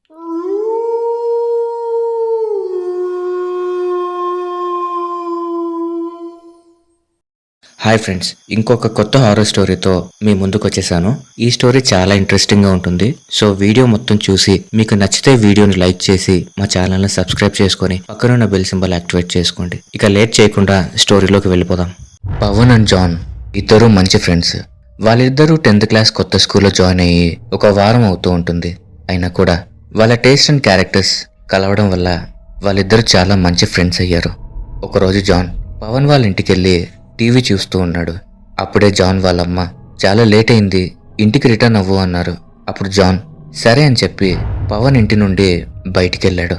Hi friends, ఇంకొక కొత్త horror స్టోరీతో మీ ముందుకు వచ్చేసాను. ఈ స్టోరీ చాలా ఇంట్రెస్టింగ్గా ఉంటుంది. సో వీడియో మొత్తం చూసి మీకు నచ్చితే వీడియోని లైక్ చేసి మా ఛానల్ని సబ్స్క్రైబ్ చేసుకొని పక్కనున్న బెల్ సింబల్ యాక్టివేట్ చేసుకోండి. ఇక లేట్ చేయకుండా స్టోరీలోకి వెళ్ళిపోదాం. పవన్ అండ్ జాన్ ఇద్దరు మంచి ఫ్రెండ్స్. వాళ్ళిద్దరూ 10th క్లాస్ కొత్త స్కూల్లో జాయిన్ అయ్యి ఒక వారం అవుతూ ఉంటుంది. అయినా కూడా వాళ్ళ టేస్ట్ అండ్ క్యారెక్టర్స్ కలవడం వల్ల వాళ్ళిద్దరూ చాలా మంచి ఫ్రెండ్స్ అయ్యారు. ఒకరోజు జాన్ పవన్ వాళ్ళ ఇంటికి వెళ్ళి టీవీ చూస్తూ ఉన్నాడు. అప్పుడే జాన్ వాళ్ళమ్మ చాలా లేట్ అయింది, ఇంటికి రిటర్న్ అవ్వు అన్నారు. అప్పుడు జాన్ సరే అని చెప్పి పవన్ ఇంటి నుండి బయటికి వెళ్ళాడు.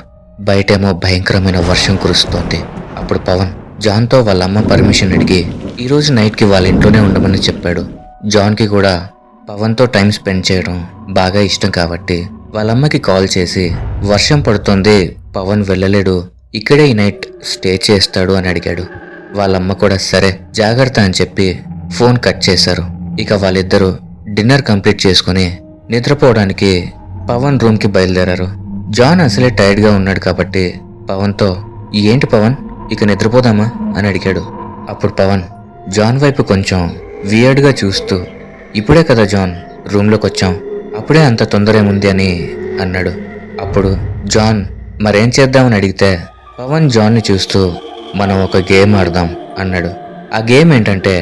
బయటేమో భయంకరమైన వర్షం కురుస్తోంది. అప్పుడు పవన్ జాన్తో వాళ్ళమ్మ పర్మిషన్ అడిగి ఈరోజు నైట్కి వాళ్ళ ఇంట్లోనే ఉండమని చెప్పాడు. జాన్కి కూడా పవన్తో టైం స్పెండ్ చేయడం బాగా ఇష్టం కాబట్టి వాళ్ళమ్మకి కాల్ చేసి వర్షం పడుతోంది, పవన్ వెళ్ళలేడు, ఇక్కడే ఈ నైట్ స్టే చేస్తాడు అని అడిగాడు. వాళ్ళమ్మ కూడా సరే జాగ్రత్త అని చెప్పి ఫోన్ కట్ చేశారు. ఇక వాళ్ళిద్దరూ డిన్నర్ కంప్లీట్ చేసుకుని నిద్రపోవడానికి పవన్ రూమ్కి బయలుదేరారు. జాన్ అసలే టైర్డ్గా ఉన్నాడు కాబట్టి పవన్తో ఏంటి పవన్ ఇక నిద్రపోదామా అని అడిగాడు. అప్పుడు పవన్ జాన్ వైపు కొంచెం వియర్డ్గా చూస్తూ ఇప్పుడే కదా జాన్ రూమ్లోకి వచ్చాం, అప్పుడే అంత తొందర ఏముంది అని అన్నాడు. అప్పుడు జాన్ మరేం చేద్దామని అడిగితే పవన్ జాన్ని చూస్తూ మనం ఒక గేమ్ ఆడదాం అన్నాడు. ఆ గేమ్ ఏంటంటే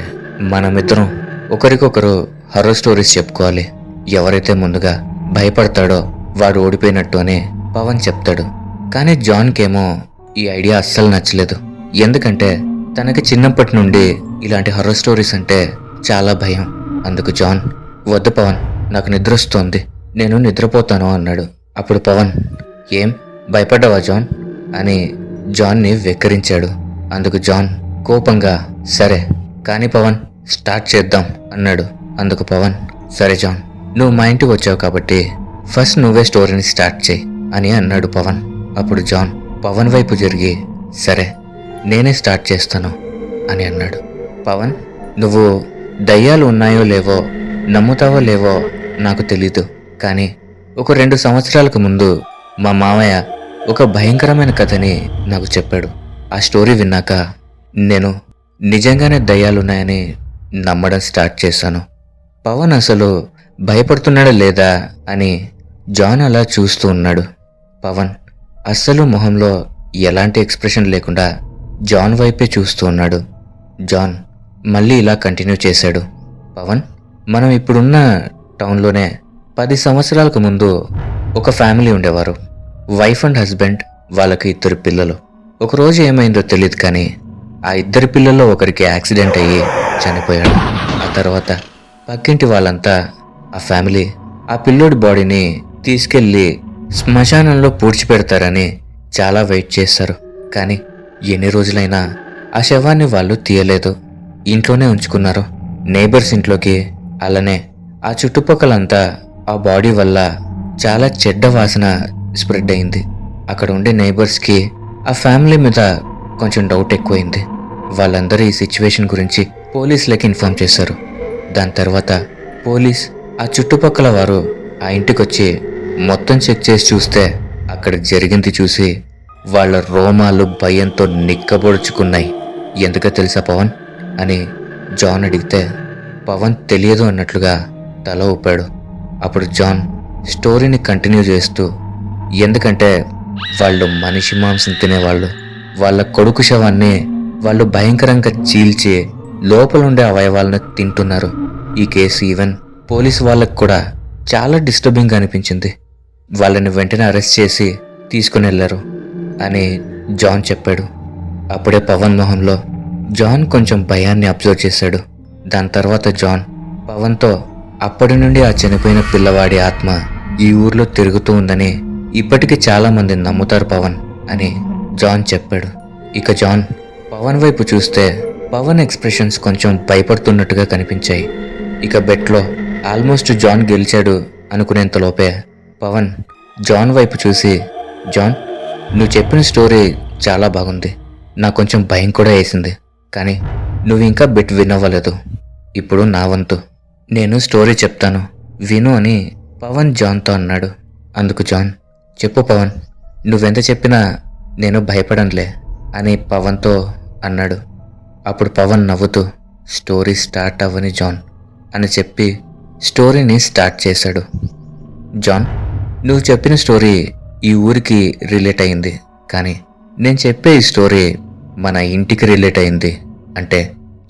మనమిద్దరం ఒకరికొకరు హర్రర్ స్టోరీస్ చెప్పుకోవాలి. ఎవరైతే ముందుగా భయపడతాడో వాడు ఓడిపోయినట్టు అని పవన్ చెప్తాడు. కానీ జాన్కేమో ఈ ఐడియా అస్సలు నచ్చలేదు. ఎందుకంటే తనకి చిన్నప్పటి నుండి ఇలాంటి హర్రర్ స్టోరీస్ అంటే చాలా భయం. అందుకు జాన్ వద్దు పవన్, నాకు నిద్ర వస్తోంది, నేను నిద్రపోతాను అన్నాడు. అప్పుడు పవన్ ఏం భయపడ్డావా జాన్ అని జాన్ని వెక్కిరించాడు. అందుకు జాన్ కోపంగా సరే కానీ పవన్ స్టార్ట్ చేద్దాం అన్నాడు. అందుకు పవన్ సరే జాన్, నువ్వు మా ఇంటికి వచ్చావు కాబట్టి ఫస్ట్ నువ్వే స్టోరీని స్టార్ట్ చేయి అని అన్నాడు పవన్. అప్పుడు జాన్ పవన్ వైపు జరిగి సరే నేనే స్టార్ట్ చేస్తాను అని అన్నాడు. పవన్ నువ్వు దయ్యాలు ఉన్నాయో లేవో నమ్ముతావో లేవో నాకు తెలీదు, కానీ ఒక 2 సంవత్సరాలకు ముందు మా మామయ్య ఒక భయంకరమైన కథని నాకు చెప్పాడు. ఆ స్టోరీ విన్నాక నేను నిజంగానే దయ్యాలున్నాయని నమ్మడం స్టార్ట్ చేశాను. పవన్ అసలు భయపడుతున్నాడా లేదా అని జాన్ అలా చూస్తూ ఉన్నాడు. పవన్ అస్సలు మొహంలో ఎలాంటి ఎక్స్ప్రెషన్ లేకుండా జాన్ వైపే చూస్తూ ఉన్నాడు. జాన్ మళ్ళీ ఇలా కంటిన్యూ చేశాడు. పవన్ మనం ఇప్పుడున్న టౌన్లోనే 10 సంవత్సరాలకు ముందు ఒక ఫ్యామిలీ ఉండేవారు. వైఫ్ అండ్ హస్బెండ్, వాళ్ళకి 2 పిల్లలు. ఒకరోజు ఏమైందో తెలియదు కానీ ఆ 2 పిల్లల్లో ఒకరికి యాక్సిడెంట్ అయ్యి చనిపోయాడు. ఆ తర్వాత పక్కింటి వాళ్ళంతా ఆ ఫ్యామిలీ ఆ పిల్లోడి బాడీని తీసుకెళ్ళి శ్మశానంలో పూడ్చిపెడతారని చాలా వెయిట్ చేశారు. కానీ ఎన్ని రోజులైనా ఆ శవాన్ని వాళ్ళు తీయలేదు, ఇంట్లోనే ఉంచుకున్నారు. నేబర్స్ ఇంట్లోకి అలానే ఆ చుట్టుపక్కలంతా ఆ బాడీ వల్ల చాలా చెడ్డ వాసన స్ప్రెడ్ అయింది. అక్కడ ఉండే నేబర్స్కి ఆ ఫ్యామిలీ మీద కొంచెం డౌట్ ఎక్కువైంది. వాళ్ళందరూ ఈ సిచ్యువేషన్ గురించి పోలీసులకి ఇన్ఫార్మ్ చేశారు. దాని తర్వాత పోలీస్ ఆ చుట్టుపక్కల వారు ఆ ఇంటికి వచ్చి మొత్తం చెక్ చేసి చూస్తే అక్కడ జరిగింది చూసి వాళ్ళ రోమాలు భయంతో నిక్కబొడుచుకున్నాయి. ఎందుకో తెలుసా పవన్ అని జాన్ అడిగితే పవన్ తెలియదు అన్నట్లుగా తల ఊపాడు. అప్పుడు జాన్ స్టోరీని కంటిన్యూ చేస్తూ ఎందుకంటే వాళ్ళు మనిషి మాంసం తినేవాళ్ళు, వాళ్ళ కొడుకు శవాన్ని వాళ్ళు భయంకరంగా చీల్చి లోపలుండే అవయవాలను తింటున్నారు. ఈ కేసు ఈవెన్ పోలీసు వాళ్ళకు కూడా చాలా డిస్టర్బింగ్గా అనిపించింది. వాళ్ళని వెంటనే అరెస్ట్ చేసి తీసుకుని వెళ్ళారు అని జాన్ చెప్పాడు. అప్పుడే పవన్ మొహంలో జాన్ కొంచెం భయాన్ని అబ్జర్వ్ చేశాడు. దాని తర్వాత జాన్ పవన్తో అప్పటి నుండి ఆ చనిపోయిన పిల్లవాడి ఆత్మ ఈ ఊర్లో తిరుగుతూ ఉందని ఇప్పటికీ చాలా మంది నమ్ముతారు పవన్ అని జాన్ చెప్పాడు. ఇక జాన్ పవన్ వైపు చూస్తే పవన్ ఎక్స్ప్రెషన్స్ కొంచెం భయపడుతున్నట్టుగా కనిపించాయి. ఇక బెట్లో ఆల్మోస్ట్ జాన్ గెలిచాడు అనుకునేంతలోపే పవన్ జాన్ వైపు చూసి జాన్ నువ్వు చెప్పిన స్టోరీ చాలా బాగుంది, నాకు కొంచెం భయం కూడా వేసింది, కానీ నువ్వు ఇంకా బెట్ వినవ్వలేదు. ఇప్పుడు నా వంతు, నేను స్టోరీ చెప్తాను విను అని పవన్ జాన్తో అన్నాడు. అందుకు జాన్ చెప్పు పవన్, నువ్వెంత చెప్పినా నేను భయపడనులే అని పవన్తో అన్నాడు. అప్పుడు పవన్ నవ్వుతూ స్టోరీ స్టార్ట్ అవ్వని జాన్ అని చెప్పి స్టోరీని స్టార్ట్ చేశాడు. జాన్, నువ్వు చెప్పిన స్టోరీ ఈ ఊరికి రిలేట్ అయింది, కానీ నేను చెప్పే ఈ స్టోరీ మన ఇంటికి రిలేట్ అయింది. అంటే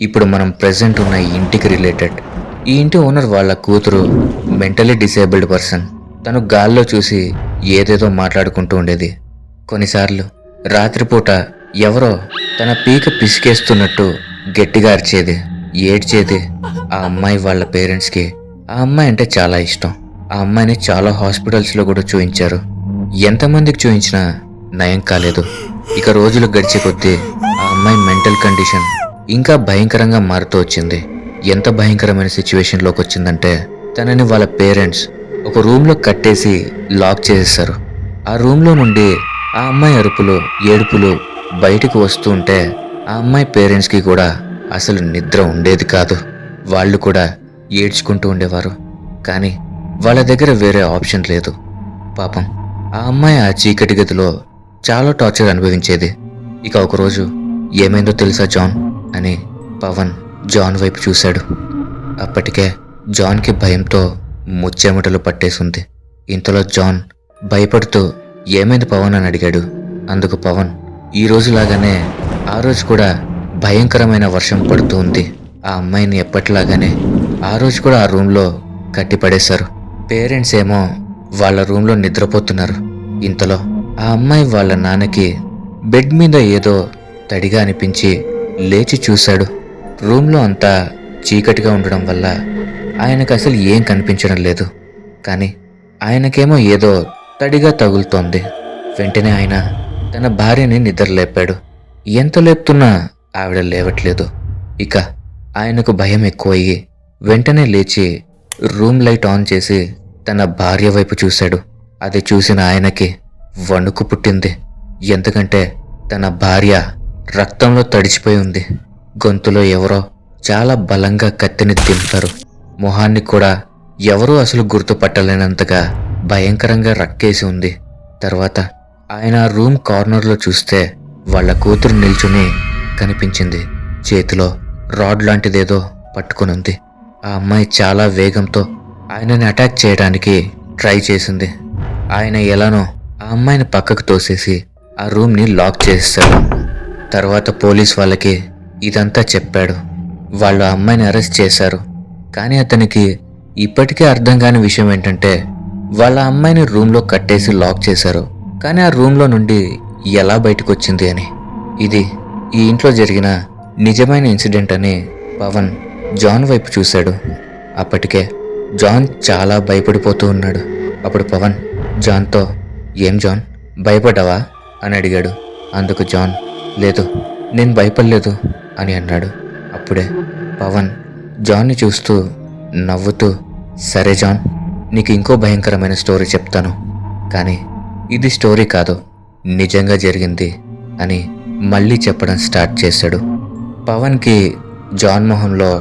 ఇప్పుడు మనం ప్రెజెంట్ ఉన్న ఈ ఇంటికి రిలేటెడ్. ఈ ఇంటి ఓనర్ వాళ్ళ కూతురు మెంటలీ డిసేబుల్డ్ పర్సన్. తను గాల్లో చూసి ఏదేదో మాట్లాడుకుంటూ ఉండేది. కొన్నిసార్లు రాత్రిపూట ఎవరో తన పీక పిసికేస్తున్నట్టు గట్టిగా అరిచేది, ఏడ్చేది. ఆ అమ్మాయి వాళ్ళ పేరెంట్స్కి ఆ అమ్మాయి అంటే చాలా ఇష్టం. ఆ అమ్మాయిని చాలా హాస్పిటల్స్లో కూడా చూయించారు. ఎంతమందికి చూయించినా నయం కాలేదు. ఇక రోజులు గడిచే కొద్దీ ఆ అమ్మాయి మెంటల్ కండిషన్ ఇంకా భయంకరంగా మారుతూ వచ్చింది. ఎంత భయంకరమైన సిచ్యువేషన్లోకి వచ్చిందంటే తనని వాళ్ళ పేరెంట్స్ ఒక రూమ్లో కట్టేసి లాక్ చేసేశారు. ఆ రూమ్లో నుండి ఆ అమ్మాయి అరుపులు, ఏడుపులు బయటికి వస్తూ ఉంటే ఆ అమ్మాయి పేరెంట్స్కి కూడా అసలు నిద్ర ఉండేది కాదు. వాళ్ళు కూడా ఏడ్చుకుంటూ ఉండేవారు. కానీ వాళ్ళ దగ్గర వేరే ఆప్షన్ లేదు. పాపం ఆ అమ్మాయి ఆ చీకటి గదిలో చాలా టార్చర్ అనుభవించేది. ఇక ఒకరోజు ఏమైందో తెలుసా జాన్ అని పవన్ జాన్ వైపు చూశాడు. అప్పటికే జాన్కి భయంతో ముచ్చెమటలు పట్టేసింది. ఇంతలో జాన్ భయపడుతూ ఏమైంది పవన్ అని అడిగాడు. అందుకు పవన్, ఈ రోజులాగానే ఆ రోజు కూడా భయంకరమైన వర్షం పడుతూ ఉంది. ఆ అమ్మాయిని ఎప్పటిలాగానే ఆ రోజు కూడా ఆ రూమ్లో కట్టిపడేశారు. పేరెంట్స్ ఏమో వాళ్ళ రూమ్లో నిద్రపోతున్నారు. ఇంతలో ఆ అమ్మాయి వాళ్ళ నాన్నకి బెడ్ మీద ఏదో తడిగా అనిపించి లేచి చూశాడు. రూమ్లో అంతా చీకటిగా ఉండడం వల్ల ఆయనకు అసలు ఏం కనిపించడం లేదు. కానీ ఆయనకేమో ఏదో తడిగా తగులుతోంది. వెంటనే ఆయన తన భార్యని నిద్రలేపాడు. ఎంత లేపుతున్నా ఆవిడ లేవట్లేదు. ఇక ఆయనకు భయం ఎక్కువయ్యి వెంటనే లేచి రూమ్ లైట్ ఆన్ చేసి తన భార్య వైపు చూశాడు. అది చూసిన ఆయనకి వణుకు పుట్టింది. ఎందుకంటే తన భార్య రక్తంలో తడిచిపోయి ఉంది. గొంతులో ఎవరో చాలా బలంగా కత్తిని దింపారు. మొహాన్ని కూడా ఎవరూ అసలు గుర్తుపట్టలేనంతగా భయంకరంగా రక్కేసి ఉంది. తర్వాత ఆయన రూమ్ కార్నర్లో చూస్తే వాళ్ళ కూతురు నిల్చుని కనిపించింది. చేతిలో రాడ్ లాంటిదేదో పట్టుకునుంది. ఆ అమ్మాయి చాలా వేగంతో ఆయనని అటాక్ చేయడానికి ట్రై చేసింది. ఆయన ఎలానో ఆ అమ్మాయిని పక్కకు తోసేసి ఆ రూమ్ని లాక్ చేసేశాడు. తర్వాత పోలీస్ వాళ్ళకి ఇదంతా చెప్పాడు. వాళ్ళు ఆ అమ్మాయిని అరెస్ట్ చేశారు. కానీ అతనికి ఇప్పటికే అర్థం కాని విషయం ఏంటంటే వాళ్ళ అమ్మాయిని రూమ్లో కట్టేసి లాక్ చేశారు, కానీ ఆ రూమ్లో నుండి ఎలా బయటకు వచ్చింది అని. ఇది ఈ ఇంట్లో జరిగిన నిజమైన ఇన్సిడెంట్ అని పవన్ జాన్ వైపు చూశాడు. అప్పటికే జాన్ చాలా భయపడిపోతూ ఉన్నాడు. అప్పుడు పవన్ జాన్తో, ఏం జాన్, భయపడ్డావా అని అడిగాడు. అందుకు జాన్, లేదు నేను భయపడలేదు అని అన్నాడు. అప్పుడే పవన్ జాన్ని చూస్తూ నవ్వుతూ, సరే జాన్, నీకు ఇంకో భయంకరమైన స్టోరీ చెప్తాను, కానీ ఇది స్టోరీ కాదు, నిజంగా జరిగింది అని మళ్ళీ చెప్పడం స్టార్ట్ చేశాడు. పవన్కి జాన్ మొహంలో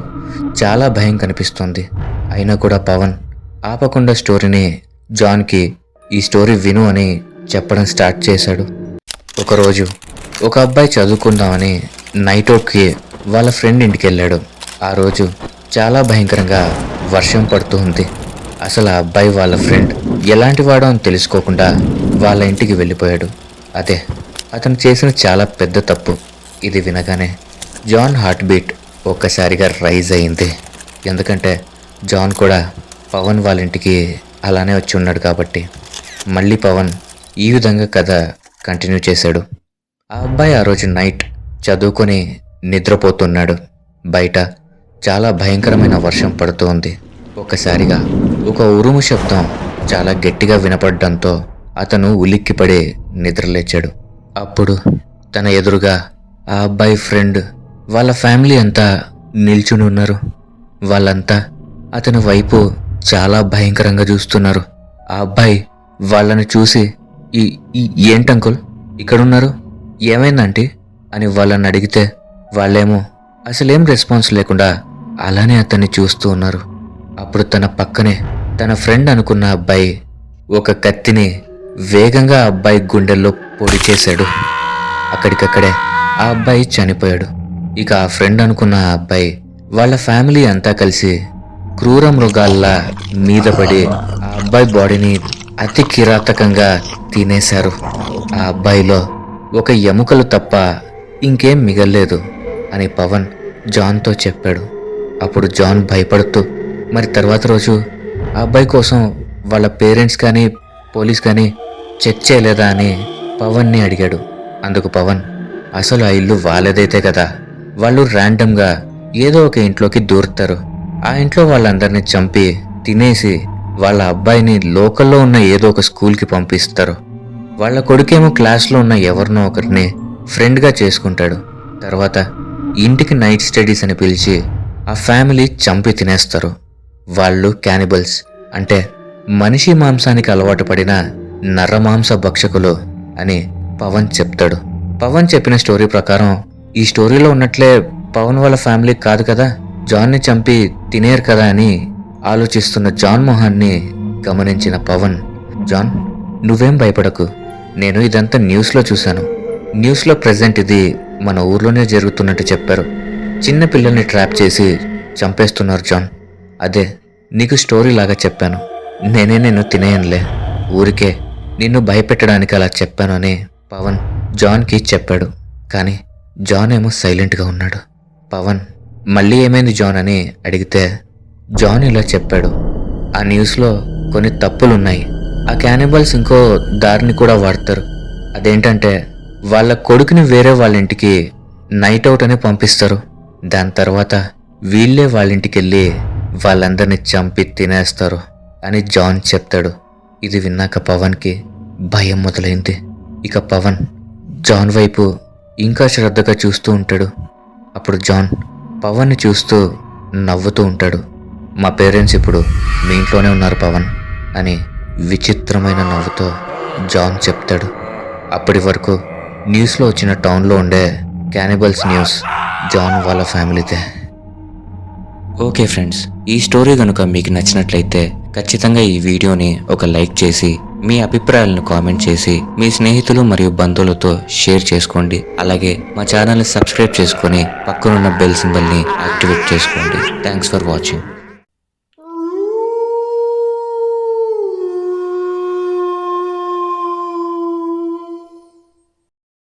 చాలా భయం కనిపిస్తుంది. అయినా కూడా పవన్ ఆపకుండా స్టోరీని జాన్కి ఈ స్టోరీ విను అని చెప్పడం స్టార్ట్ చేశాడు. ఒకరోజు ఒక అబ్బాయి చదువుకుందామని నైట్ అవుట్కి వాళ్ళ ఫ్రెండ్ ఇంటికి వెళ్ళాడు. ఆ రోజు చాలా భయంకరంగా వర్షం పడుతూ ఉంది. అసలు ఆ అబ్బాయి వాళ్ళ ఫ్రెండ్ ఎలాంటి వాడో అని తెలుసుకోకుండా వాళ్ళ ఇంటికి వెళ్ళిపోయాడు. అదే అతను చేసిన చాలా పెద్ద తప్పు. ఇది వినగానే జాన్ హార్ట్ బీట్ ఒక్కసారిగా రైజ్ అయింది. ఎందుకంటే జాన్ కూడా పవన్ వాళ్ళ ఇంటికి అలానే వచ్చి ఉన్నాడు కాబట్టి. మళ్ళీ పవన్ ఈ విధంగా కథ కంటిన్యూ చేశాడు. ఆ అబ్బాయి ఆ రోజు నైట్ చదువుకొని నిద్రపోతున్నాడు. బయట చాలా భయంకరమైన వర్షం పడుతూ ఉంది. ఒక్కసారిగా ఒక ఉరుము శబ్దం చాలా గట్టిగా వినపడడంతో అతను ఉలిక్కిపడి నిద్రలేచాడు. అప్పుడు తన ఎదురుగా ఆ అబ్బాయి ఫ్రెండ్ వాళ్ళ ఫ్యామిలీ అంతా నిల్చుని ఉన్నారు. వాళ్ళంతా అతని వైపు చాలా భయంకరంగా చూస్తున్నారు. ఆ అబ్బాయి వాళ్ళని చూసి, ఏంటంకుల్ ఇక్కడున్నారు, ఏమైందంటే అని వాళ్ళని అడిగితే వాళ్ళేమో అసలేం రెస్పాన్స్ లేకుండా అలానే అతన్ని చూస్తూ ఉన్నారు. అప్పుడు తన పక్కనే తన ఫ్రెండ్ అనుకున్న అబ్బాయి ఒక కత్తిని వేగంగా ఆ అబ్బాయి గుండెల్లో పొడి చేశాడు. అక్కడికక్కడే ఆ అబ్బాయి చనిపోయాడు. ఇక ఆ ఫ్రెండ్ అనుకున్న ఆ అబ్బాయి వాళ్ళ ఫ్యామిలీ అంతా కలిసి క్రూర మృగాల్లా మీద పడి ఆ అబ్బాయి బాడీని అతి కిరాతకంగా తినేశారు. ఆ అబ్బాయిలో ఒక ఎముకలు తప్ప ఇంకేం మిగల్లేదు అని పవన్ జాన్తో చెప్పాడు. అప్పుడు జాన్ భయపడుతూ మరి తర్వాత రోజు ఆ అబ్బాయి కోసం వాళ్ళ పేరెంట్స్ కానీ పోలీస్ కానీ చెక్ చేయలేదా అని పవన్ని అడిగాడు. అందుకు పవన్ అసలు ఆ ఇల్లు వాళ్ళదైతే కదా, వాళ్ళు ర్యాండమ్గా ఏదో ఒక ఇంట్లోకి దూరుతారు, ఆ ఇంట్లో వాళ్ళందరినీ చంపి తినేసి వాళ్ళ అబ్బాయిని లోకల్లో ఉన్న ఏదో ఒక స్కూల్కి పంపిస్తారు. వాళ్ళ కొడుకేమో క్లాస్లో ఉన్న ఎవరినో ఒకరిని ఫ్రెండ్గా చేసుకుంటాడు. తర్వాత ఇంటికి నైట్ స్టడీస్ అని పిలిచి ఆ ఫ్యామిలీ చంపి తినేస్తారు. వాళ్ళు క్యానిబల్స్, అంటే మనిషి మాంసానికి అలవాటు పడిన నరమాంస భక్షకులు అని పవన్ చెప్తాడు. పవన్ చెప్పిన స్టోరీ ప్రకారం ఈ స్టోరీలో ఉన్నట్లే పవన్ వాళ్ళ ఫ్యామిలీ కాదు కదా, జాన్ని చంపి తినేరు కదా అని ఆలోచిస్తున్న జాన్ మొహాన్ని గమనించిన పవన్, జాన్ నువ్వేం భయపడకు, నేను ఇదంతా న్యూస్లో చూశాను. న్యూస్లో ప్రెజెంట్ ఇది మన ఊర్లోనే జరుగుతున్నట్టు చెప్పారు. చిన్న పిల్లల్ని ట్రాప్ చేసి చంపేస్తున్నారు జాన్. అదే నీకు స్టోరీ లాగా చెప్పాను. నేను తినేయనులే, ఊరికే నిన్ను భయపెట్టడానికి అలా చెప్పాను అని పవన్ జాన్కి చెప్పాడు. కానీ జాన్ ఏమో సైలెంట్గా ఉన్నాడు. పవన్ మళ్ళీ ఏమైంది జాన్ అని అడిగితే జాన్ ఇలా చెప్పాడు, ఆ న్యూస్లో కొన్ని తప్పులున్నాయి. ఆ క్యానిబల్స్ ఇంకో దారిని కూడా వాడతారు. అదేంటంటే వాళ్ళ కొడుకుని వేరే వాళ్ళ ఇంటికి నైట్ అవుట్ అని పంపిస్తారు. దాని తర్వాత వీళ్ళే వాళ్ళ ఇంటికి వెళ్ళి వాళ్ళందరినీ చంపి తినేస్తారు అని జాన్ చెప్తాడు. ఇది విన్నాక పవన్కి భయం మొదలైంది. ఇక పవన్ జాన్ వైపు ఇంకా శ్రద్ధగా చూస్తూ ఉంటాడు. అప్పుడు జాన్ పవన్ని చూస్తూ నవ్వుతూ ఉంటాడు. మా పేరెంట్స్ ఇప్పుడు మీ ఇంట్లోనే ఉన్నారు పవన్ అని విచిత్రమైన నవ్వుతో జాన్ చెప్తాడు. అప్పటి వరకు న్యూస్లో వచ్చిన టౌన్లో ఉండే క్యానిబల్స్ న్యూస్ జాన్ వాళ్ళ ఫ్యామిలీదే. ఓకే ఫ్రెండ్స్, ఈ స్టోరీ కనుక మీకు నచ్చినట్లయితే ఖచ్చితంగా ఈ వీడియోని ఒక లైక్ చేసి మీ అభిప్రాయాలను కామెంట్ చేసి మీ స్నేహితులు మరియు బంధువులతో షేర్ చేసుకోండి. అలాగే మా ఛానల్ని సబ్స్క్రైబ్ చేసుకొని పక్కనున్న బెల్ సింబల్ని యాక్టివేట్ చేసుకోండి. Thanks for watching.